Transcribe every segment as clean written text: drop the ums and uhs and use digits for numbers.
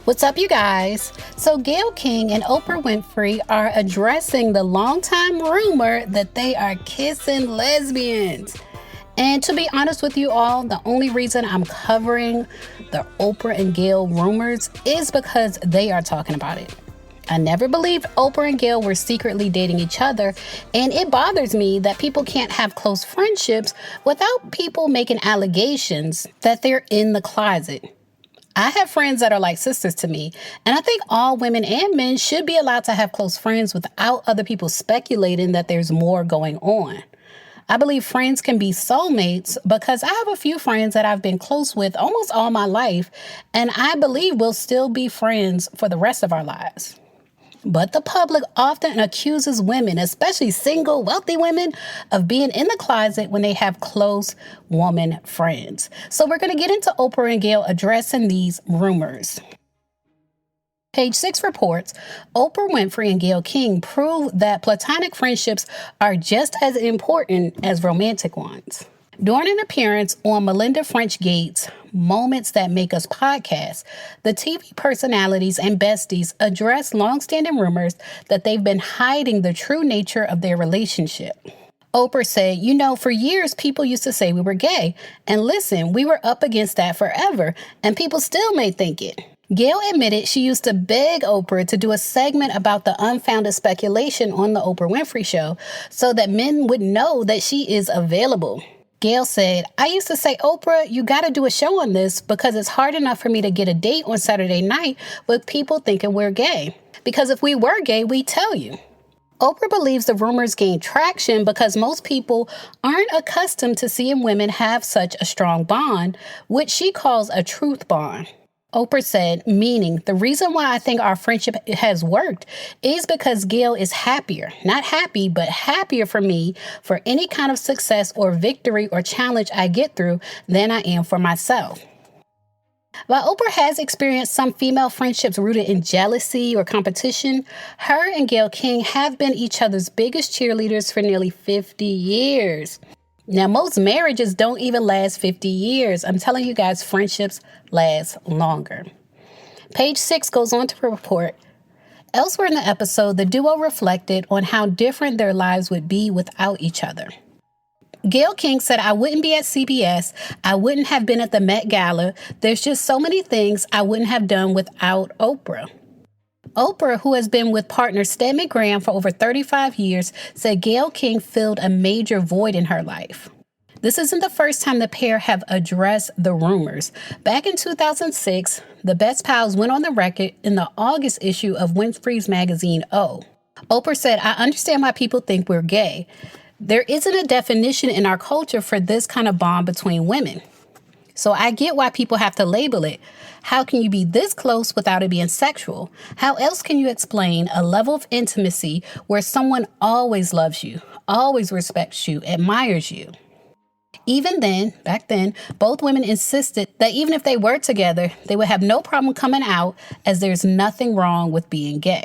What's up, you guys? So Gayle King and Oprah Winfrey are addressing the longtime rumor that they are kissing lesbians. And to be honest with you all, the only reason I'm covering the Oprah and Gayle rumors is because they are talking about it. I never believed Oprah and Gayle were secretly dating each other, and it bothers me that people can't have close friendships without people making allegations that they're in the closet. I have friends that are like sisters to me, and I think all women and men should be allowed to have close friends without other people speculating that there's more going on. I believe friends can be soulmates because I have a few friends that I've been close with almost all my life, and I believe we'll still be friends for the rest of our lives. But the public often accuses women, especially single, wealthy women, of being in the closet when they have close woman friends. So we're going to get into Oprah and Gayle addressing these rumors. Page 6 reports, Oprah Winfrey and Gayle King prove that platonic friendships are just as important as romantic ones. During an appearance on Melinda French Gates' Moments That Make Us podcast, the TV personalities and besties addressed longstanding rumors that they've been hiding the true nature of their relationship. Oprah said, for years people used to say we were gay. And listen, we were up against that forever, and people still may think it. Gayle admitted she used to beg Oprah to do a segment about the unfounded speculation on the Oprah Winfrey Show so that men would know that she is available. Gayle said, I used to say, Oprah, you got to do a show on this because it's hard enough for me to get a date on Saturday night with people thinking we're gay. Because if we were gay, we'd tell you. Oprah believes the rumors gain traction because most people aren't accustomed to seeing women have such a strong bond, which she calls a truth bond. Oprah said, meaning the reason why I think our friendship has worked is because Gayle is happier, not happy, but happier for me for any kind of success or victory or challenge I get through than I am for myself. While Oprah has experienced some female friendships rooted in jealousy or competition, her and Gayle King have been each other's biggest cheerleaders for nearly 50 years. Now, most marriages don't even last 50 years. I'm telling you guys, friendships last longer. Page 6 goes on to report, elsewhere in the episode, the duo reflected on how different their lives would be without each other. Gayle King said, I wouldn't be at CBS. I wouldn't have been at the Met Gala. There's just so many things I wouldn't have done without Oprah. Oprah, who has been with partner Stedman Graham for over 35 years, said Gayle King filled a major void in her life. This isn't the first time the pair have addressed the rumors. Back in 2006, the Best Pals went on the record in the August issue of Winfrey's magazine, O. Oprah said, I understand why people think we're gay. There isn't a definition in our culture for this kind of bond between women. So I get why people have to label it. How can you be this close without it being sexual? How else can you explain a level of intimacy where someone always loves you, always respects you, admires you? Even then, back then, both women insisted that even if they were together, they would have no problem coming out as there's nothing wrong with being gay.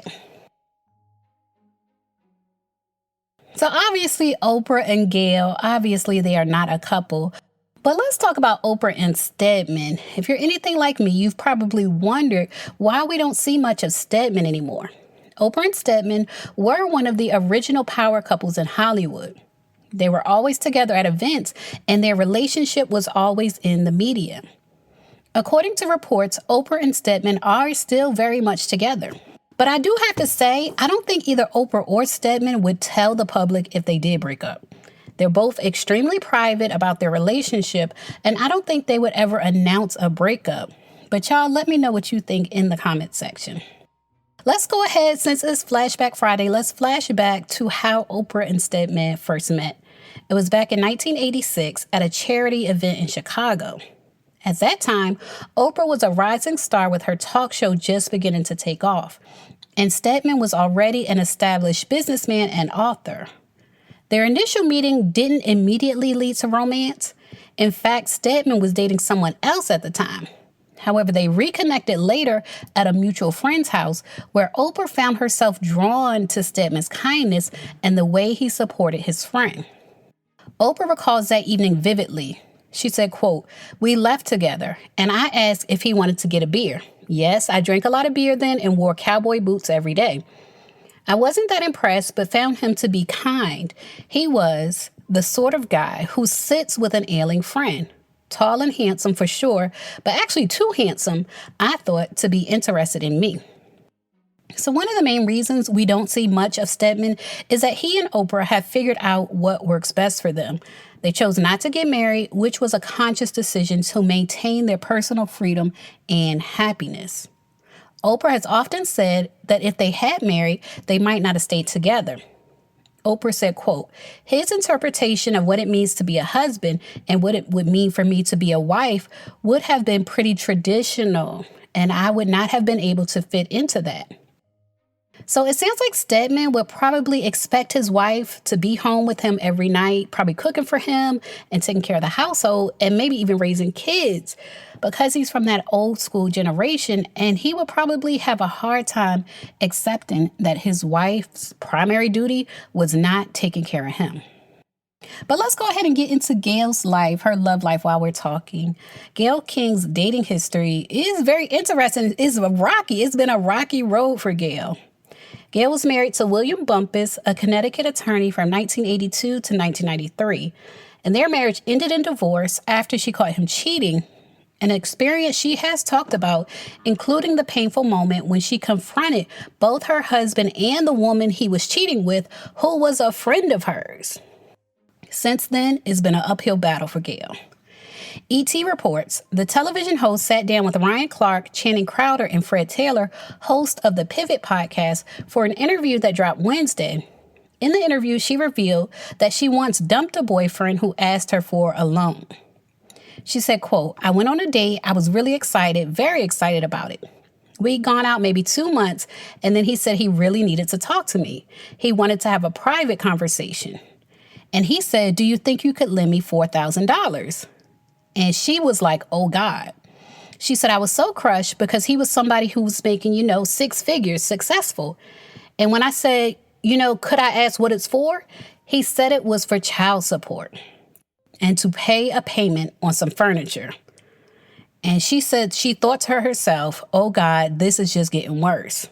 So obviously, Oprah and Gayle, obviously they are not a couple. But let's talk about Oprah and Stedman. If you're anything like me, you've probably wondered why we don't see much of Stedman anymore. Oprah and Stedman were one of the original power couples in Hollywood. They were always together at events, and their relationship was always in the media. According to reports, Oprah and Stedman are still very much together. But I do have to say, I don't think either Oprah or Stedman would tell the public if they did break up. They're both extremely private about their relationship, and I don't think they would ever announce a breakup. But y'all, let me know what you think in the comment section. Let's go ahead, since it's Flashback Friday, let's flash back to how Oprah and Stedman first met. It was back in 1986 at a charity event in Chicago. At that time, Oprah was a rising star with her talk show just beginning to take off, and Stedman was already an established businessman and author. Their initial meeting didn't immediately lead to romance. In fact, Stedman was dating someone else at the time. However, they reconnected later at a mutual friend's house where Oprah found herself drawn to Stedman's kindness and the way he supported his friend. Oprah recalls that evening vividly. She said, quote, "We left together and I asked if he wanted to get a beer. Yes, I drank a lot of beer then and wore cowboy boots every day. I wasn't that impressed, but found him to be kind. He was the sort of guy who sits with an ailing friend. Tall and handsome for sure, but actually too handsome, I thought, to be interested in me." So one of the main reasons we don't see much of Stedman is that he and Oprah have figured out what works best for them. They chose not to get married, which was a conscious decision to maintain their personal freedom and happiness. Oprah has often said that if they had married, they might not have stayed together. Oprah said, quote, "His interpretation of what it means to be a husband and what it would mean for me to be a wife would have been pretty traditional, and I would not have been able to fit into that." So it sounds like Stedman would probably expect his wife to be home with him every night, probably cooking for him and taking care of the household and maybe even raising kids, because he's from that old school generation, and he would probably have a hard time accepting that his wife's primary duty was not taking care of him. But let's go ahead and get into Gayle's life, her love life, while we're talking. Gayle King's dating history is very interesting. It's rocky. It's been a rocky road for Gayle. Gayle was married to William Bumpus, a Connecticut attorney from 1982 to 1993, and their marriage ended in divorce after she caught him cheating, an experience she has talked about, including the painful moment when she confronted both her husband and the woman he was cheating with, who was a friend of hers. Since then, it's been an uphill battle for Gayle. ET reports the television host sat down with Ryan Clark, Channing Crowder, and Fred Taylor, host of the Pivot podcast, for an interview that dropped Wednesday. In the interview, she revealed that she once dumped a boyfriend who asked her for a loan. She said, quote, "I went on a date. I was really excited, very excited about it. We'd gone out maybe 2 months, and then he said he really needed to talk to me. He wanted to have a private conversation. And he said, 'Do you think you could lend me $4,000? And she was like, "Oh, God." She said, "I was so crushed because he was somebody who was making, 6 figures, successful. And when I said, could I ask what it's for? He said it was for child support and to pay a payment on some furniture." And she said she thought to herself, "Oh, God, this is just getting worse."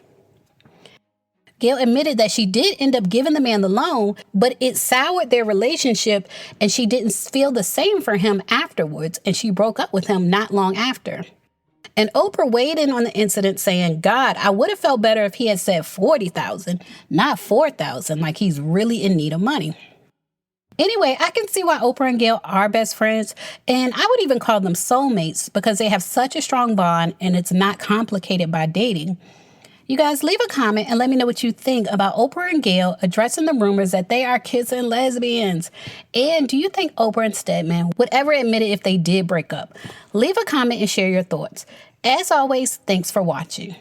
Gayle admitted that she did end up giving the man the loan, but it soured their relationship, and she didn't feel the same for him afterwards, and she broke up with him not long after. And Oprah weighed in on the incident, saying, "God, I would have felt better if he had said 40,000, not 4,000, like he's really in need of money." Anyway, I can see why Oprah and Gayle are best friends, and I would even call them soulmates because they have such a strong bond and it's not complicated by dating. You guys, leave a comment and let me know what you think about Oprah and Gayle addressing the rumors that they are kissing lesbians. And do you think Oprah and Stedman would ever admit it if they did break up? Leave a comment and share your thoughts. As always, thanks for watching.